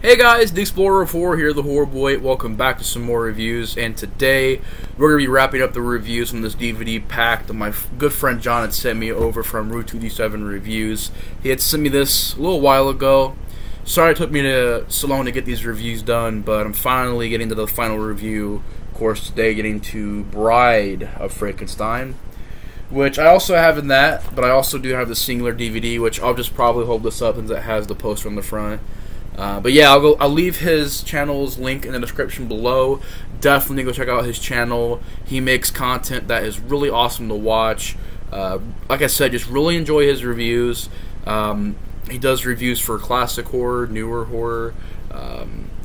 Hey guys, the Explorer 4 here, the Horror Boy. Welcome back to some more reviews, and today we're going to be wrapping up the reviews from this DVD pack that my good friend John had sent me over from Route 2D7 Reviews. He had sent me this a little while ago. Sorry it took me so long to get these reviews done, but I'm finally getting to the final review. Of course, today getting to Bride of Frankenstein, which I also have in that, but I also do have the singular DVD, which I'll just probably hold this up since it has the poster on the front. But yeah, I'll leave his channel's link in the description below. Definitely go check out his channel. He makes content that is really awesome to watch. Like I said, just really enjoy his reviews. He does reviews for classic horror, newer horror.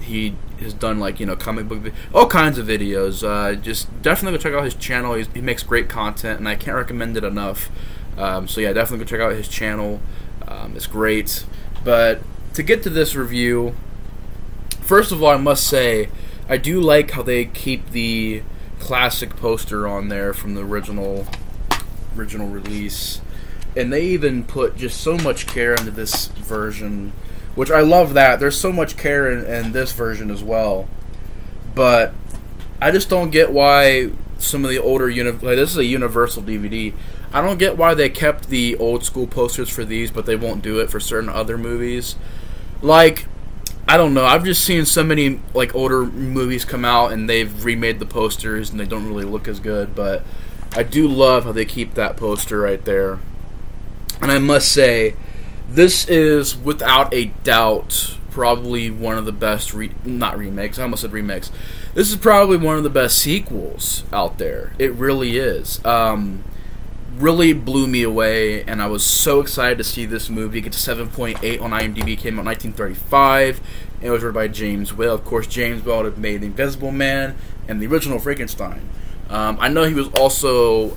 He has done comic book, all kinds of videos. Just definitely go check out his channel. He makes great content, and I can't recommend it enough. So yeah, definitely go check out his channel. It's great. But to get to this review, first of all, I must say I do like how they keep the classic poster on there from the original release, and they even put just so much care into this version, which I love. That there's so much care in this version as well. But I just don't get why some of the older this is a Universal DVD. I don't get why they kept the old school posters for these, but they won't do it for certain other movies. I don't know. I've just seen so many older movies come out and they've remade the posters and they don't really look as good. But I do love how they keep that poster right there. And I must say, this is without a doubt probably one of the best not remakes. I almost said remakes. This is probably one of the best sequels out there. It really is. Really blew me away, and I was so excited to see this movie. It gets a 7.8 on IMDb. Came out in 1935. It was written by James Whale. Of course, James Whale had made The Invisible Man and the original Frankenstein. I know he was also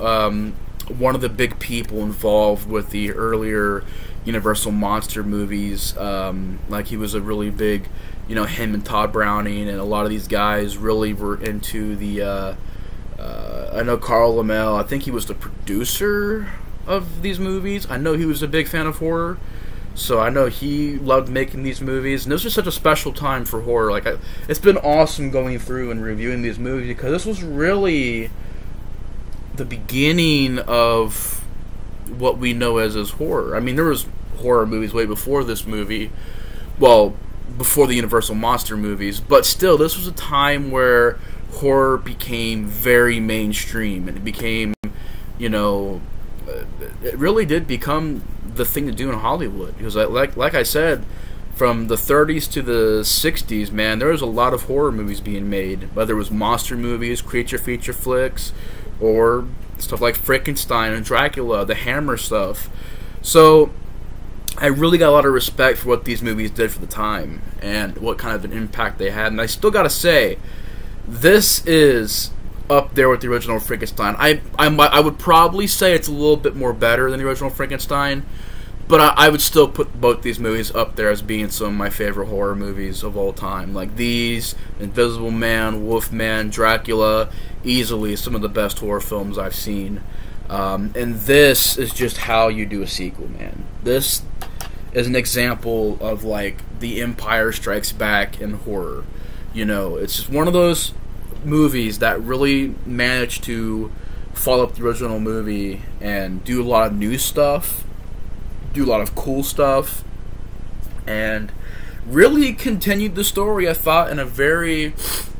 one of the big people involved with the earlier Universal monster movies. He was a really big, him and Todd Browning and a lot of these guys really were into the I know Carl Lammel, I think he was the producer of these movies. I know he was a big fan of horror, so I know he loved making these movies. And this was such a special time for horror. It's been awesome going through and reviewing these movies because this was really the beginning of what we know as horror. I mean, there was horror movies way before this movie. Well, before the Universal monster movies, but still, this was a time where horror became very mainstream, and it became, it really did become the thing to do in Hollywood. Because like I said, from the 30s to the 60s, man, there was a lot of horror movies being made, whether it was monster movies, creature feature flicks, or stuff like Frankenstein and Dracula, the Hammer stuff. So I really got a lot of respect for what these movies did for the time and what kind of an impact they had. And I still gotta say, this is up there with the original Frankenstein. I would probably say it's a little bit more better than the original Frankenstein, but I would still put both these movies up there as being some of my favorite horror movies of all time. Like these, Invisible Man, Wolfman, Dracula, easily some of the best horror films I've seen. And this is just how you do a sequel, man. This is an example of the Empire Strikes Back in horror. It's just one of those movies that really managed to follow up the original movie and do a lot of new stuff, do a lot of cool stuff, and really continued the story, I thought, in a very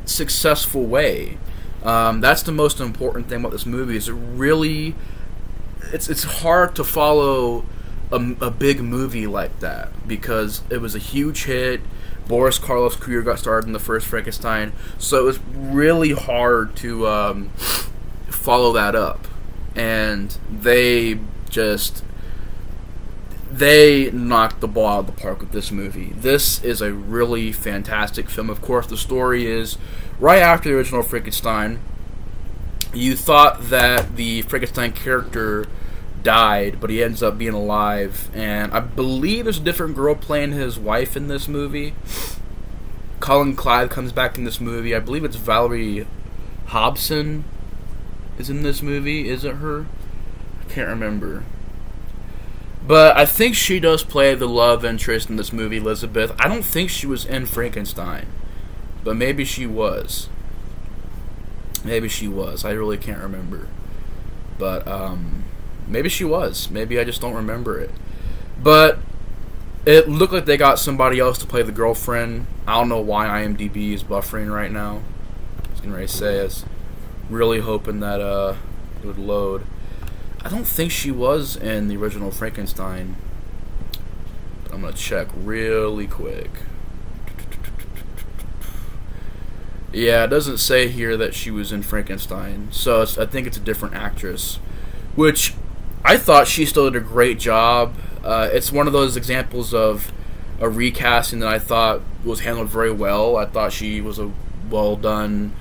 successful way. That's the most important thing about this movie. Is it's hard to follow a big movie like that because it was a huge hit. Boris Karloff's career got started in the first Frankenstein, so it was really hard to follow that up. And they knocked the ball out of the park with this movie. This is a really fantastic film. Of course, the story is right after the original Frankenstein. You thought that the Frankenstein character died, but he ends up being alive, and I believe there's a different girl playing his wife in this movie. Colin Clive comes back in this movie. I believe it's Valerie Hobson is in this movie. Is it her? I can't remember. But I think she does play the love interest in this movie, Elizabeth. I don't think she was in Frankenstein, but maybe she was. Maybe she was. I really can't remember. But maybe she was. Maybe I just don't remember it. But it looked like they got somebody else to play the girlfriend. I don't know why IMDb is buffering right now. I was getting ready to say, I was really hoping that it would load. I don't think she was in the original Frankenstein. But I'm going to check really quick. Yeah, it doesn't say here that she was in Frankenstein. So I think it's a different actress. Which I thought she still did a great job. It's one of those examples of a recasting that I thought was handled very well. I thought she was a well done.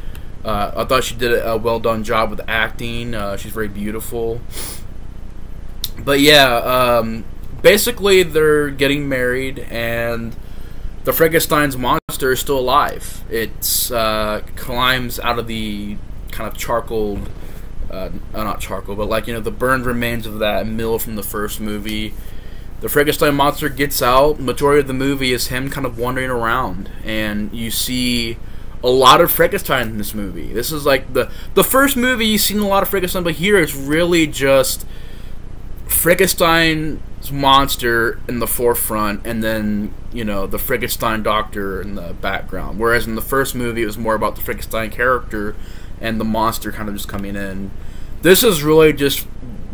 I thought she did a well done job with acting. She's very beautiful. But yeah, basically they're getting married, and the Frankenstein's monster is still alive. It climbs out of the kind of charcoal. Not charcoal, but like, the burned remains of that mill from the first movie. The Frankenstein monster gets out. The majority of the movie is him kind of wandering around, and you see a lot of Frankenstein in this movie. This is like the first movie, you've seen a lot of Frankenstein, but here it's really just Frankenstein's monster in the forefront, and then, the Frankenstein doctor in the background. Whereas in the first movie, it was more about the Frankenstein character and the monster kind of just coming in. This is really just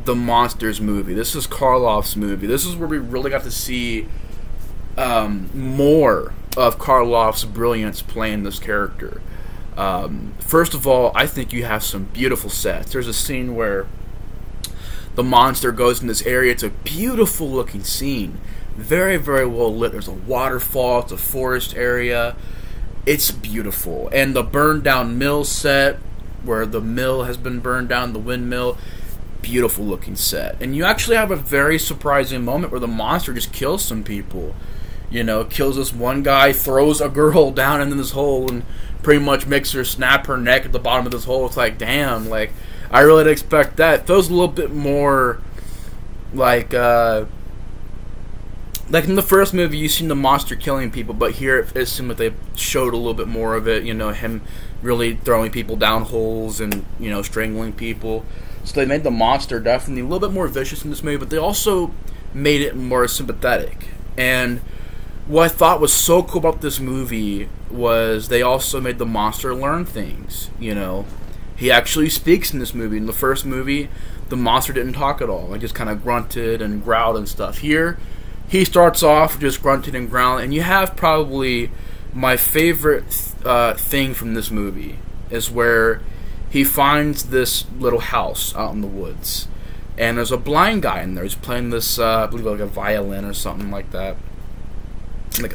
the monster's movie. This is Karloff's movie. This is where we really got to see more of Karloff's brilliance playing this character. First of all, I think you have some beautiful sets. There's a scene where the monster goes in this area. It's a beautiful looking scene. Very, very well lit. There's a waterfall. It's a forest area. It's beautiful. And the burned down mill set, where the mill has been burned down, the windmill, beautiful looking set. And you actually have a very surprising moment where the monster just kills some people. Kills this one guy, throws a girl down into this hole, and pretty much makes her snap her neck at the bottom of this hole. It's like, damn, like, I really didn't expect that. It feels a little bit more like in the first movie, you seen the monster killing people, but here it seemed like they showed a little bit more of it, him really throwing people down holes and, strangling people. So they made the monster definitely a little bit more vicious in this movie, but they also made it more sympathetic. And what I thought was so cool about this movie was they also made the monster learn things, He actually speaks in this movie. In the first movie, the monster didn't talk at all. He just kind of grunted and growled and stuff. Here, he starts off just grunting and growling, and you have probably my favorite thing from this movie is where he finds this little house out in the woods, and there's a blind guy in there. He's playing this, I believe, like a violin or something like that.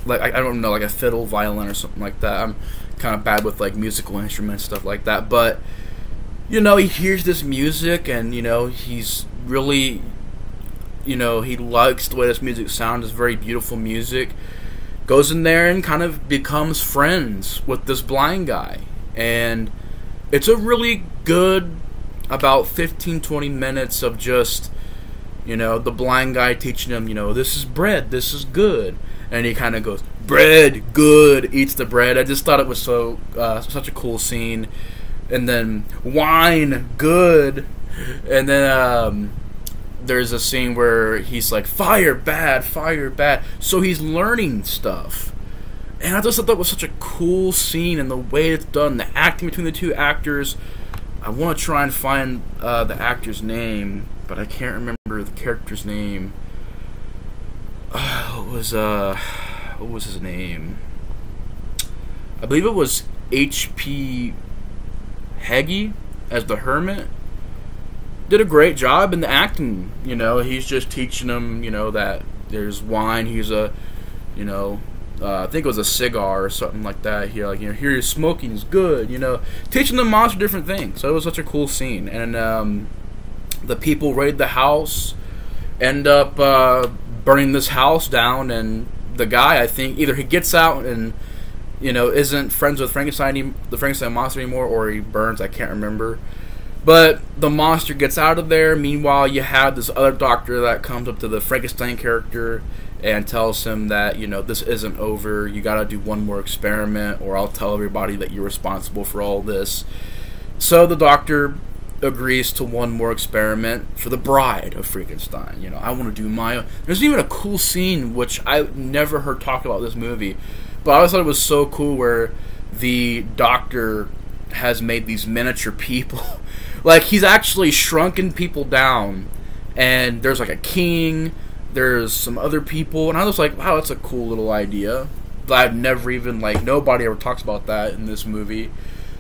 Like I don't know, like a fiddle, violin, or something like that. I'm kind of bad with like musical instruments, stuff like that. But he hears this music, and he's really, he likes the way this music sounds. It's very beautiful music. Goes in there and kind of becomes friends with this blind guy, and it's a really good about 15-20 minutes of just the blind guy teaching him, this is bread, this is good. And he kind of goes, bread, good, eats the bread. I just thought it was so such a cool scene. And then wine, good. And then there's a scene where he's like, fire, bad, fire, bad. So he's learning stuff. And I just thought that was such a cool scene, and the way it's done, the acting between the two actors. I want to try and find the actor's name, but I can't remember the character's name. What was his name? I believe it was H.P. Heggie as the hermit. Did a great job in the acting. He's just teaching him, that there's wine. He's a, I think it was a cigar or something like that. Here you're smoking is good. Teaching the monster different things. So it was such a cool scene. And the people raid the house, end up burning this house down, and the guy, I think, either he gets out and isn't friends with the Frankenstein monster anymore, or he burns. I can't remember. But the monster gets out of there. Meanwhile, you have this other doctor that comes up to the Frankenstein character and tells him that, you know, this isn't over. You gotta do one more experiment, or I'll tell everybody that you're responsible for all this. So the doctor agrees to one more experiment for the bride of Frankenstein. You know, I want to do my own. There's even a cool scene, which I never heard talk about this movie, but I always thought it was so cool, where the doctor has made these miniature people. Like, he's actually shrunken people down, and there's like a king, there's some other people, and I was like, wow, that's a cool little idea. I've never even, like, nobody ever talks about that in this movie.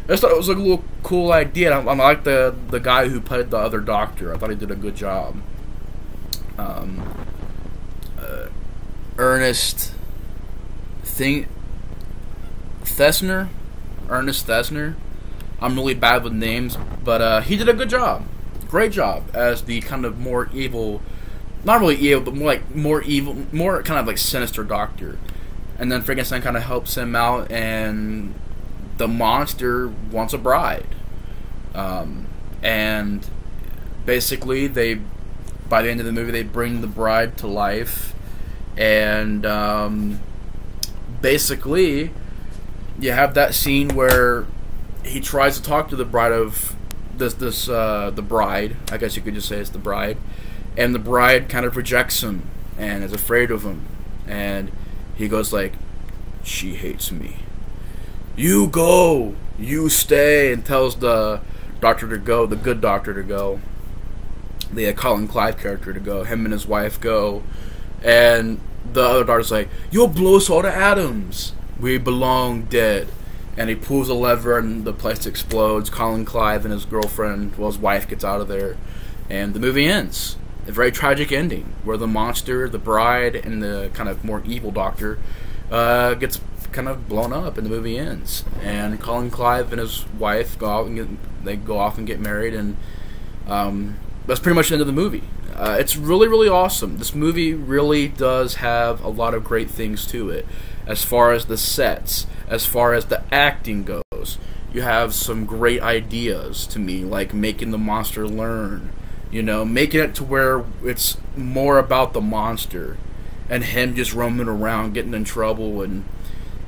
I just thought it was a little cool idea. I like the guy who played the other doctor. I thought he did a good job. Ernest Thesner. I'm really bad with names, but he did a good job. Great job as the kind of more evil, not really evil, but more evil, more kind of like sinister doctor. And then Frankenstein kind of helps him out, and the monster wants a bride. And basically, by the end of the movie, they bring the bride to life, and basically, you have that scene where he tries to talk to the bride of the bride. I guess you could just say it's the bride, and the bride kind of rejects him and is afraid of him, and he goes like, "She hates me. You go, you stay," and tells the doctor to go, the good doctor to go, the Colin Clive character to go. Him and his wife go, and the other doctor's like, "You'll blow us all to atoms. We belong dead." And he pulls a lever, and the place explodes. Colin Clive and his girlfriend, well, his wife, gets out of there, and the movie ends. A very tragic ending, where the monster, the bride, and the kind of more evil doctor gets kind of blown up, and the movie ends. And Colin Clive and his wife go off and get married, and that's pretty much the end of the movie. It's really, really awesome. This movie really does have a lot of great things to it, as far as the sets, as far as the acting goes. You have some great ideas to me, like making the monster learn, you know, making it to where it's more about the monster and him just roaming around, getting in trouble, and,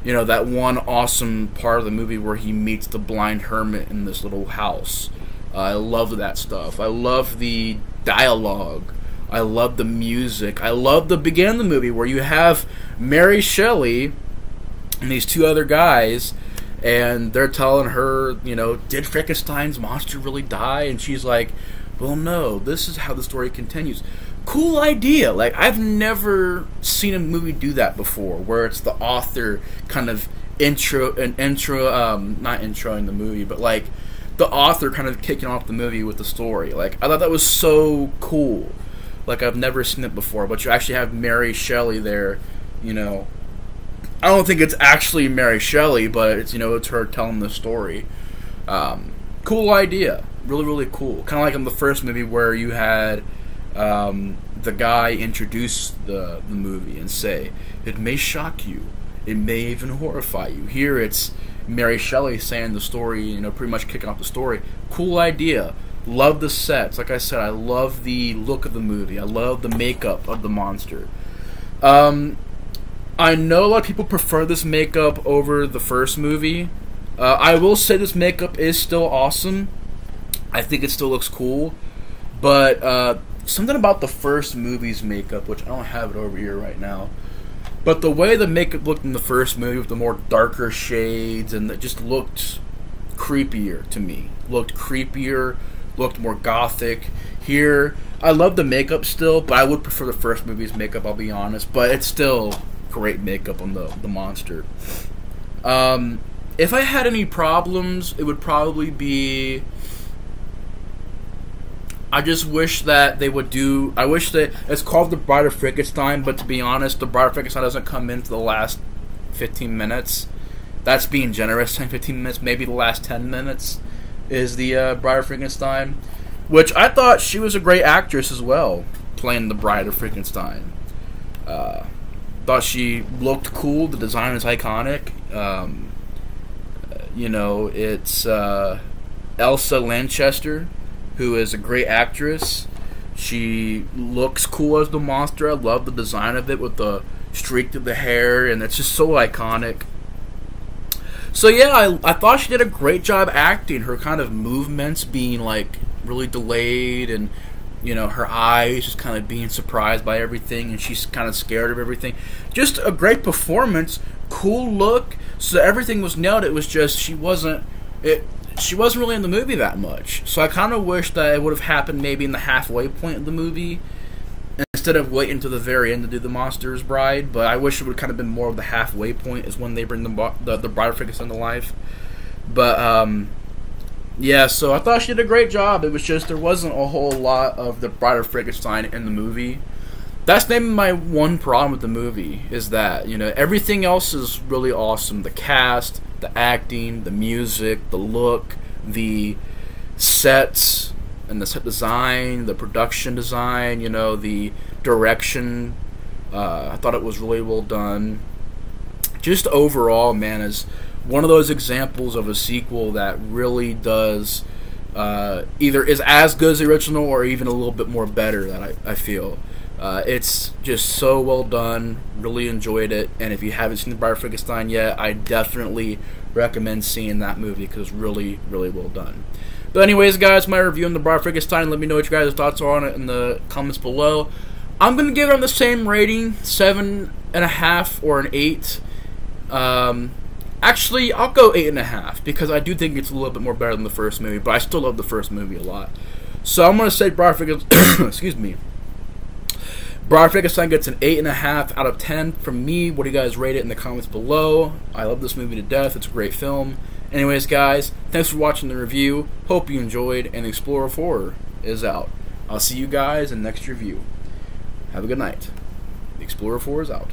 you know, that one awesome part of the movie where he meets the blind hermit in this little house. I love that stuff. I love the dialogue. I love the music. I love the beginning of the movie where you have Mary Shelley and these two other guys, and they're telling her, you know, did Frankenstein's monster really die? And she's like, well, no, this is how the story continues. Cool idea. Like, I've never seen a movie do that before, where it's the author kind of not introing the movie, but like the author kind of kicking off the movie with the story. Like, I thought that was so cool. Like, I've never seen it before, but you actually have Mary Shelley there, you know. I don't think it's actually Mary Shelley, but it's, you know, it's her telling the story. Cool idea. Really, really cool. Kind of like in the first movie where you had the guy introduce the movie and say, it may shock you, it may even horrify you. Here it's Mary Shelley saying the story, you know, pretty much kicking off the story. Cool idea. Love the sets. Like I said, I love the look of the movie. I love the makeup of the monster. I know a lot of people prefer this makeup over the first movie. I will say this makeup is still awesome. I think it still looks cool. But something about the first movie's makeup, which I don't have it over here right now, but the way the makeup looked in the first movie with the more darker shades, and it just looked creepier to me. Looked creepier, looked more gothic. Here, I love the makeup still, but I would prefer the first movie's makeup, I'll be honest. But it's still great makeup on the monster. If I had any problems, it would probably be, I just wish that they would do, I wish that, it's called The Bride of Frankenstein, but to be honest, The Bride of Frankenstein doesn't come in for the last 15 minutes. That's being generous, 10-15 minutes, maybe the last 10 minutes is the Bride of Frankenstein, which I thought she was a great actress as well, playing the Bride of Frankenstein. Thought she looked cool, the design is iconic. You know, it's Elsa Lanchester who is a great actress. She looks cool as the monster. I love the design of it with the streak through the hair, and it's just so iconic. So yeah, I thought she did a great job acting. Her kind of movements being like really delayed, and you know, her eyes just kind of being surprised by everything, and she's kind of scared of everything. Just a great performance, cool look. So everything was nailed. It was just she wasn't really in the movie that much. So I kind of wish that it would have happened maybe in the halfway point of the movie instead of waiting until the very end to do the Monster's Bride. But I wish it would have kind of been more of the halfway point is when they bring the Bride of Frankenstein to life. But yeah, so I thought she did a great job. It was just there wasn't a whole lot of the Bride of Frankenstein in the movie. That's maybe my one problem with the movie, is that, you know, everything else is really awesome. The cast, the acting, the music, the look, the sets, and the set design, the production design, you know, the direction. I thought it was really well done. Just overall, man, is one of those examples of a sequel that really does either is as good as the original or even a little bit more better, that I feel. It's just so well done. Really enjoyed it. And if you haven't seen The Bride of Frankenstein yet, I definitely recommend seeing that movie because it's really, really well done. But anyways, guys, my review on The Bride of Frankenstein. Let me know what your guys' thoughts are on it in the comments below. I'm going to give it on the same rating, 7.5 or an 8. Actually, I'll go 8.5 because I do think it's a little bit more better than the first movie, but I still love the first movie a lot. So I'm going to say Bride of Frankenstein, excuse me. Bride of Frankenstein gets an 8.5 out of 10 from me. What do you guys rate it in the comments below? I love this movie to death. It's a great film. Anyways, guys, thanks for watching the review. Hope you enjoyed, and Explorer 4 is out. I'll see you guys in the next review. Have a good night. The Explorer 4 is out.